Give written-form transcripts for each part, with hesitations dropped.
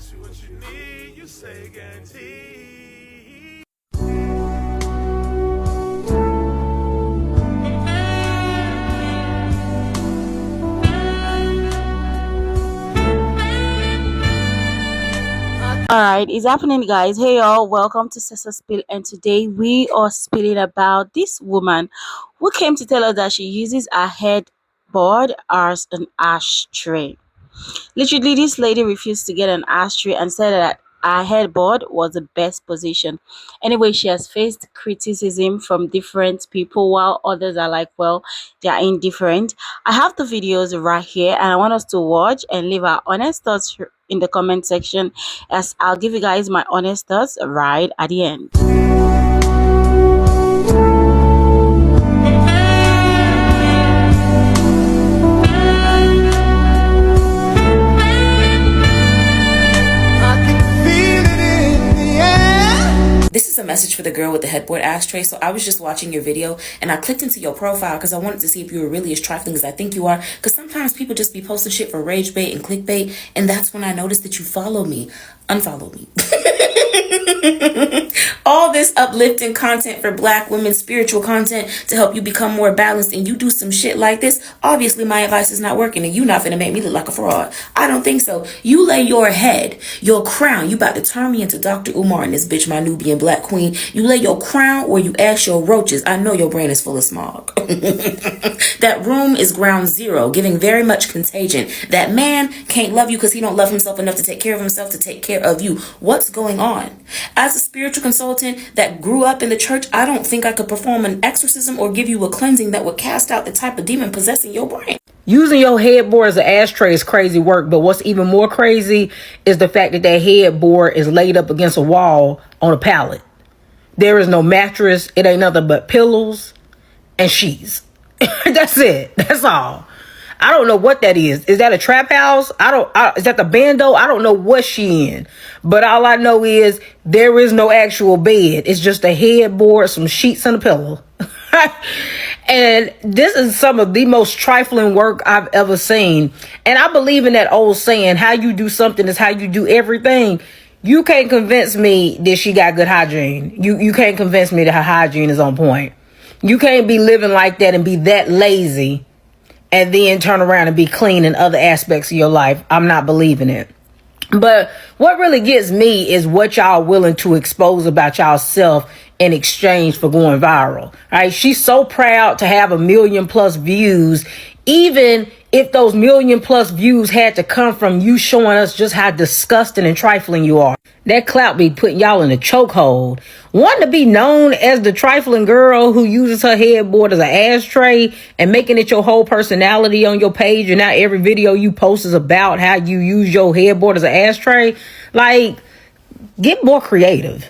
All right, it's happening, guys. Hey, y'all, welcome to Sessa Spill, and today we are spilling about this woman who came to tell us that she uses a headboard as an ashtray. Literally, this lady refused to get an ashtray and said that her headboard was the best position. Anyway, she has faced criticism from different people, while others are like, well, they are indifferent. I have the videos right here, and I want us to watch and leave our honest thoughts in the comment section, as I'll give you guys my honest thoughts right at the end. This is a message for the girl with the headboard ashtray. So I was just watching your video and I clicked into your profile because I wanted to see if you were really as trifling as I think you are. Because sometimes people just be posting shit for rage bait and clickbait. And that's when I noticed that you follow me. Unfollow me. All this uplifting content for Black women, spiritual content to help you become more balanced, and you do some shit like this, obviously my advice is not working and you not finna make me look like a fraud. I don't think so. You lay your head, your crown, you about to turn me into Dr. Umar and this bitch, my Nubian black queen. You lay your crown or you ask your roaches. I know your brain is full of smog. That room is ground zero, giving very much contagion. That man can't love you because he don't love himself enough to take care of himself, to take care of you. What's going on? As a spiritual consultant that grew up in the church, I don't think I could perform an exorcism or give you a cleansing that would cast out the type of demon possessing your brain. Using your headboard as an ashtray is crazy work, but what's even more crazy is the fact that that headboard is laid up against a wall on a pallet. There is no mattress. It ain't nothing but pillows and sheets. That's it. That's all. I don't know what that is. Is that a trap house? Is that the bando? I don't know what she in. But all I know is there is no actual bed. It's just a headboard, some sheets, and a pillow. And this is some of the most trifling work I've ever seen. And I believe in that old saying, how you do something is how you do everything. You can't convince me that she got good hygiene. You can't convince me that her hygiene is on point. You can't be living like that and be that lazy and then turn around and be clean in other aspects of your life. I'm not believing it. But what really gets me is what y'all willing to expose about y'allself in exchange for going viral. Right? She's so proud to have 1 million+ views, even if those 1 million+ views had to come from you showing us just how disgusting and trifling you are. That clout be putting y'all in a chokehold. Wanting to be known as the trifling girl who uses her headboard as an ashtray and making it your whole personality on your page, and now every video you post is about how you use your headboard as an ashtray. Like, get more creative.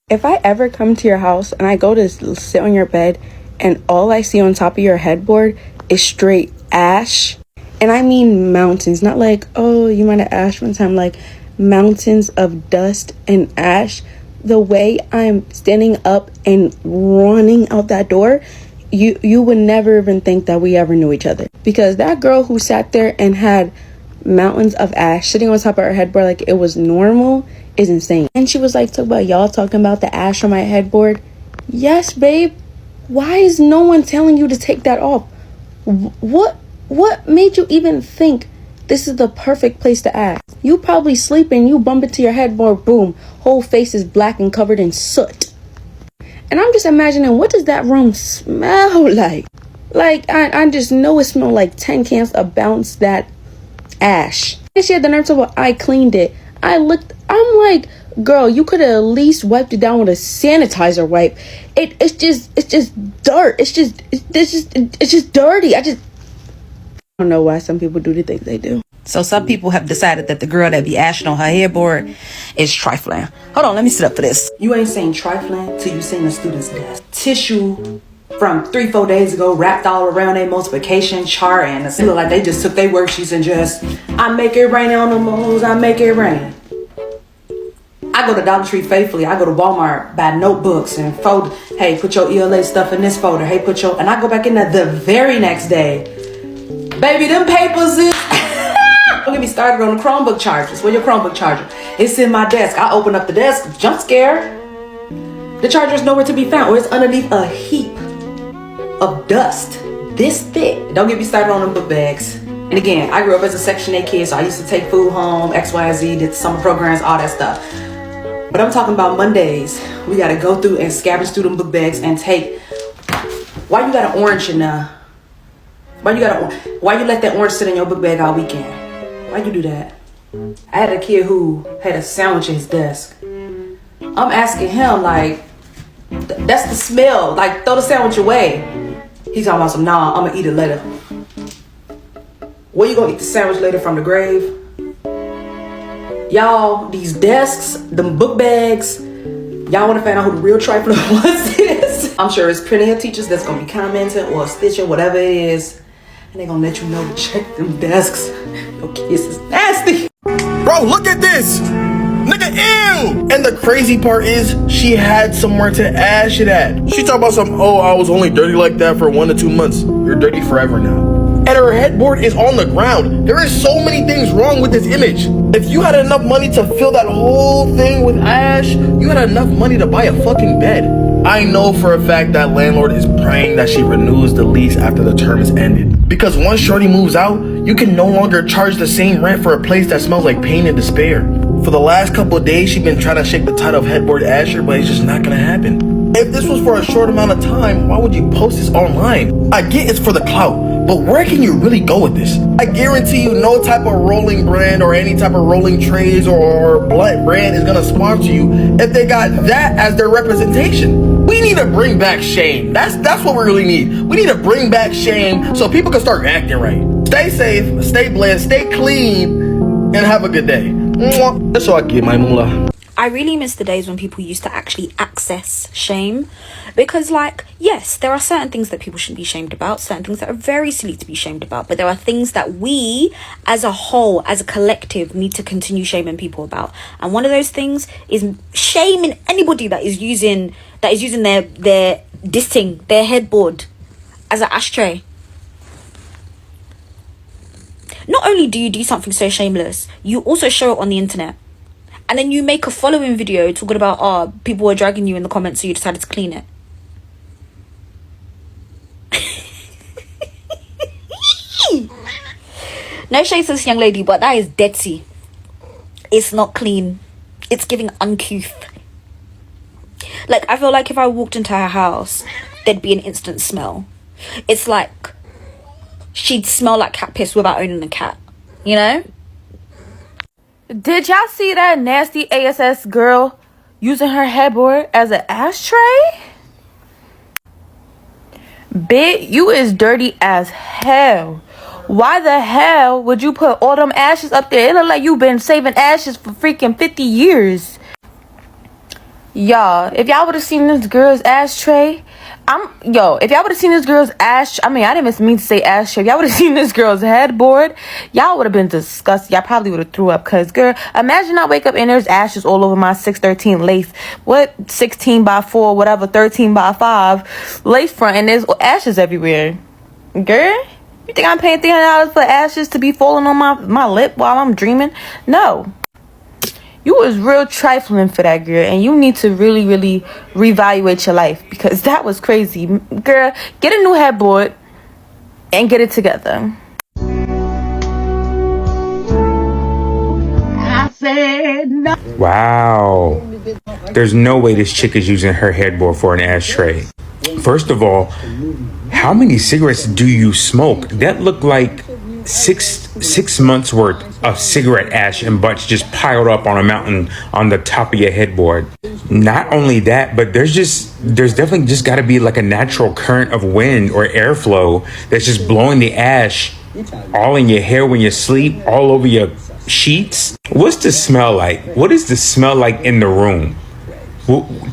If I ever come to your house and I go to sit on your bed and all I see on top of your headboard is straight ash, and I mean mountains, not like, oh, you might have ash one time, like mountains of dust and ash, the way I'm standing up and running out that door, you would never even think that we ever knew each other. Because that girl who sat there and had mountains of ash sitting on top of her headboard like it was normal is insane. And she was like, talk about y'all talking about the ash on my headboard. Yes, babe. Why is no one telling you to take that off? What made you even think this is the perfect place to ask? You probably sleeping, you bump into your headboard, boom, whole face is black and covered in soot. And I'm just imagining, what does that room smell like? Like, I just know it smelled like 10 cans of Bounce that ash. And she had the nerve to, I cleaned it. I'm like, girl, you could have at least wiped it down with a sanitizer wipe. It's just dirt. It's just dirty. I don't know why some people do the things they do. So some people have decided that the girl that be ashing on her headboard is trifling. Hold on, let me sit up for this. You ain't saying trifling till you seen the student's desk. Tissue from 3-4 days ago wrapped all around their multiplication chart, and it look like they just took their worksheets and just, I make it rain on them hoes, I make it rain. I go to Dollar Tree faithfully. I go to Walmart, buy notebooks and fold. Hey, put your ELA stuff in this folder. Hey, and I go back in there the very next day. Baby, them papers is Don't get me started on the Chromebook chargers. Where your Chromebook charger? It's in my desk. I open up the desk, jump scare. The charger is nowhere to be found, or it's underneath a heap of dust this thick. Don't get me started on them book bags. And again, I grew up as a Section 8 kid, so I used to take food home, X, Y, and Z, did summer programs, all that stuff. But I'm talking about Mondays. We gotta go through and scavenge through them book bags and take. Why you got an orange in there? Why you let that orange sit in your book bag all weekend? Why you do that? I had a kid who had a sandwich in his desk. I'm asking him, like, that's the smell. Like, throw the sandwich away. He's talking about some, nah, I'm gonna eat it later. Where you gonna eat the sandwich later, from the grave? Y'all, these desks, them book bags, y'all wanna find out who the real trifler was is? I'm sure there's plenty of teachers that's gonna be commenting or stitching, whatever it is. And they gonna let you know to check them desks. Your kids is nasty. Bro, look at this. Nigga, ew! And the crazy part is, she had somewhere to ash it at. She talking about some, oh, I was only dirty like that for 1 to 2 months. You're dirty forever now. And her headboard is on the ground. There is so many things wrong with this image. If you had enough money to fill that whole thing with ash, you had enough money to buy a fucking bed. I know for a fact that landlord is praying that she renews the lease after the term is ended. Because once shorty moves out, you can no longer charge the same rent for a place that smells like pain and despair. For the last couple of days, she's been trying to shake the title of headboard asher, but it's just not gonna happen. If this was for a short amount of time, why would you post this online? I get it's for the clout, but where can you really go with this? I guarantee you no type of rolling brand or any type of rolling trays or blunt brand is gonna sponsor you if they got that as their representation. We need to bring back shame. That's what we really need. We need to bring back shame so people can start acting right. Stay safe, stay blessed, stay clean, and have a good day. Mwah. That's all I get, my moolah. I really miss the days when people used to actually access shame, because, like, yes, there are certain things that people shouldn't be shamed about, certain things that are very silly to be shamed about, but there are things that we as a whole, as a collective, need to continue shaming people about. And one of those things is shaming anybody that is using their headboard as an ashtray. Not only do you do something so shameless, you also show it on the internet. And then you make a following video talking about, oh, people were dragging you in the comments, so you decided to clean it. No shade to this young lady, but that is dirty. It's not clean. It's giving uncouth. Like, I feel like if I walked into her house, there'd be an instant smell. It's like she'd smell like cat piss without owning a cat, you know? Did y'all see that nasty ASS girl using her headboard as an ashtray? Bitch, you is dirty as hell. Why the hell would you put all them ashes up there? It look like you've been saving ashes for freaking 50 years. Y'all, if y'all would have seen this girl's ashtray, if y'all would have seen this girl's I didn't even mean to say ashtray. If y'all would have seen this girl's headboard, y'all would have been disgusted. Y'all probably would have threw up, cause girl, imagine I wake up and there's ashes all over my 613 lace. What 16 by 4, whatever, 13 by 5 lace front, and there's ashes everywhere. Girl, you think I'm paying $300 for ashes to be falling on my lip while I'm dreaming? No. You was real trifling for that, girl, and you need to really, really reevaluate your life, because that was crazy. Girl, get a new headboard and get it together. I said no. Wow. There's no way this chick is using her headboard for an ashtray. First of all, how many cigarettes do you smoke? That looked like six months worth of cigarette ash and butts just piled up on a mountain on the top of your headboard. Not only that, but there's definitely just got to be like a natural current of wind or airflow that's just blowing the ash all in your hair when you sleep, all over your sheets. What's the smell like? What is the smell like in the room?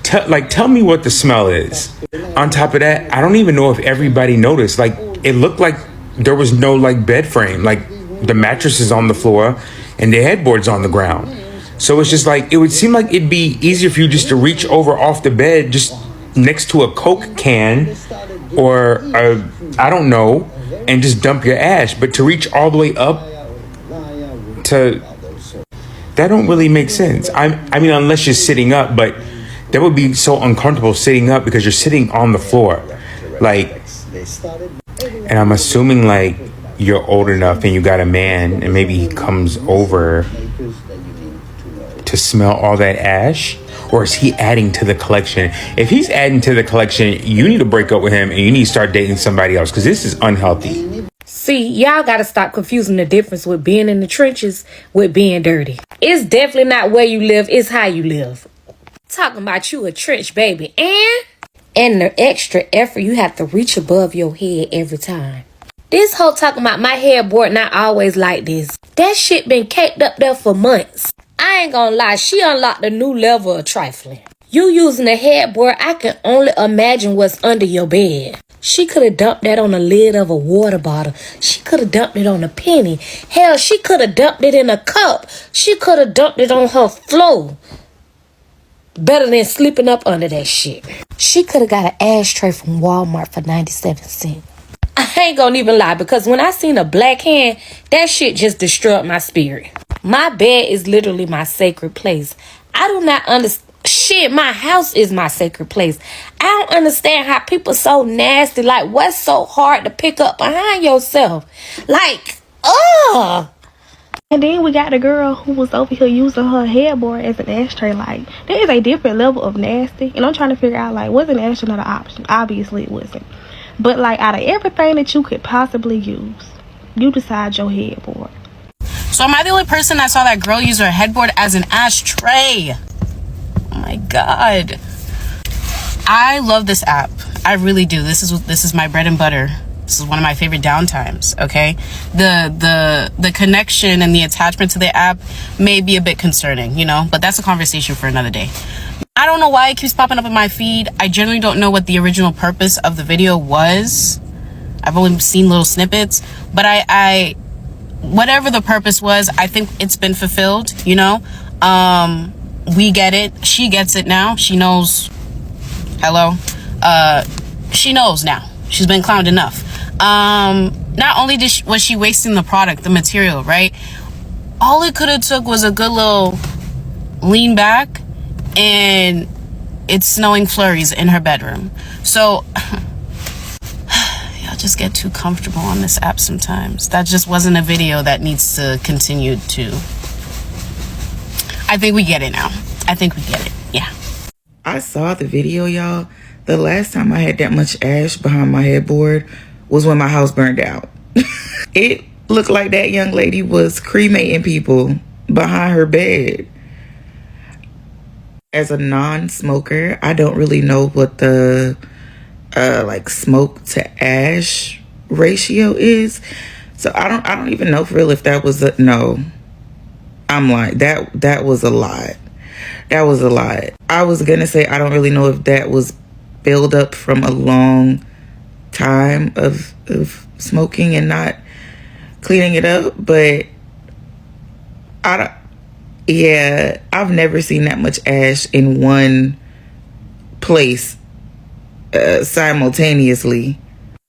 Tell me what the smell is. On top of that, I don't even know if everybody noticed. Like, it looked like there was no like bed frame. Like, the mattress is on the floor and the headboard's on the ground. So it's just like, it would seem like it'd be easier for you just to reach over off the bed, just next to a Coke can or I don't know, and just dump your ash. But to reach all the way up to that don't really make sense. I mean, unless you're sitting up, but that would be so uncomfortable sitting up because you're sitting on the floor. Like, and I'm assuming like you're old enough and you got a man and maybe he comes over to smell all that ash, or is he adding to the collection? If he's adding to the collection, you need to break up with him and you need to start dating somebody else because this is unhealthy. See, y'all gotta stop confusing the difference with being in the trenches with being dirty. It's definitely not where you live, it's how you live. Talking about you a trench baby and the extra effort you have to reach above your head every time. This whole talking about my headboard not always like this. That shit been caked up there for months. I ain't gonna lie, she unlocked a new level of trifling. You using a headboard, I can only imagine what's under your bed. She could have dumped that on the lid of a water bottle. She could have dumped it on a penny. Hell, she could have dumped it in a cup. She could have dumped it on her floor. Better than sleeping up under that shit. She could have got an ashtray from Walmart for 97 cents. I ain't gonna even lie, because when I seen a black hand, that shit just destroyed my spirit. My bed is literally my sacred place. I do not understand. Shit, my house is my sacred place. I don't understand how people so nasty. Like, what's so hard to pick up behind yourself? Like, ugh. And then we got the girl who was over here using her headboard as an ashtray. Like, there is a different level of nasty. And I'm trying to figure out, like, was an ashtray not an option? Obviously it wasn't. But, like, out of everything that you could possibly use, you decide your headboard. So am I the only person that saw that girl use her headboard as an ashtray? Oh my god. I love this app. I really do. This is my bread and butter. This is one of my favorite downtimes, okay? The connection and the attachment to the app may be a bit concerning, you know, but that's a conversation for another day. I don't know why it keeps popping up in my feed. I generally don't know what the original purpose of the video was. I've only seen little snippets, but I whatever the purpose was, I think it's been fulfilled, you know? We get it. She gets it now. She knows. Hello? She knows now. She's been clowned enough. Not only was she wasting the product, the material, right? All it could have took was a good little lean back and it's snowing flurries in her bedroom. So y'all just get too comfortable on this app sometimes. That just wasn't a video that needs to continue to. I think we get it now. I think we get it. Yeah. I saw the video, y'all. The last time I had that much ash behind my headboard was when my house burned out. It looked like that young lady was cremating people behind her bed. As a non-smoker, I don't really know what the like smoke to ash ratio is. So I don't even know for real if that was no. I'm like, that was a lot. That was a lot. I was gonna say I don't really know if that was build up from a long time of smoking and not cleaning it up, but I've never seen that much ash in one place simultaneously.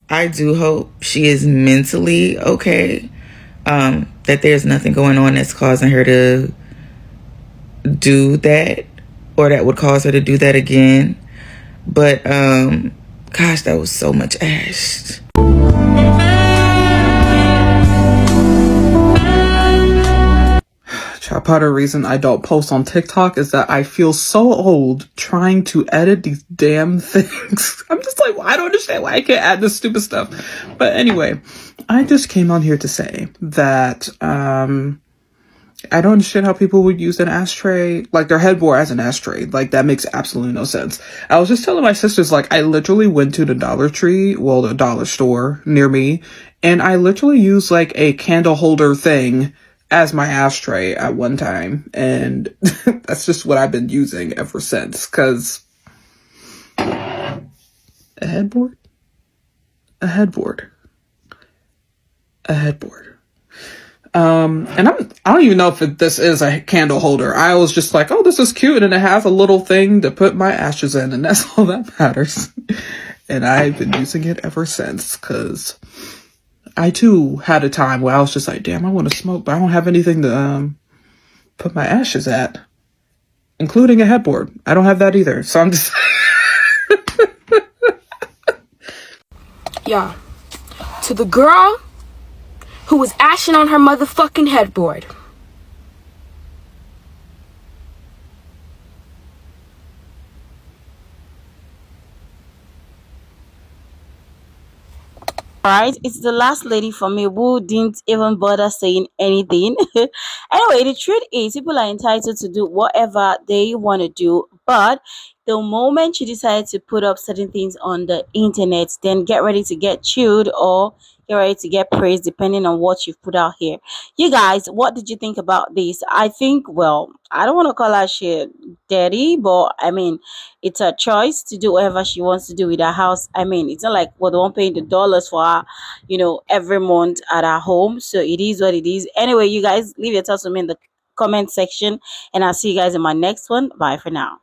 I do hope she is mentally okay, that there's nothing going on that's causing her to do that or that would cause her to do that again. But gosh, that was so much ash. Part of the reason I don't post on TikTok is that I feel so old trying to edit these damn things. I'm just like, I don't understand why I can't add this stupid stuff. But anyway, I just came on here to say that I don't understand how people would use an ashtray, like their headboard as an ashtray. Like, that makes absolutely no sense. I was just telling my sisters, like, I literally went to the Dollar Tree, well, the dollar store near me, and I literally used like a candle holder thing as my ashtray at one time, and that's just what I've been using ever since. Cause a headboard. And I don't even know if this is a candle holder. I was just like, oh, this is cute, and it has a little thing to put my ashes in, and that's all that matters. And I've been using it ever since, cause I too had a time where I was just like, damn, I want to smoke, but I don't have anything to put my ashes at, including a headboard. I don't have that either. So I'm just Yeah. To the girl who was ashing on her motherfucking headboard. Right, it's the last lady for me who didn't even bother saying anything. Anyway, the truth is, people are entitled to do whatever they want to do, but the moment you decide to put up certain things on the internet, then get ready to get chewed or get ready to get praised, depending on what you've put out here. You guys, what did you think about this? I think, well, I don't want to call her shit daddy, but I mean, it's her choice to do whatever she wants to do with her house. I mean, it's not like we're the one paying the dollars for her, every month at her home. So it is what it is. Anyway, you guys leave your thoughts with me in the comment section, and I'll see you guys in my next one. Bye for now.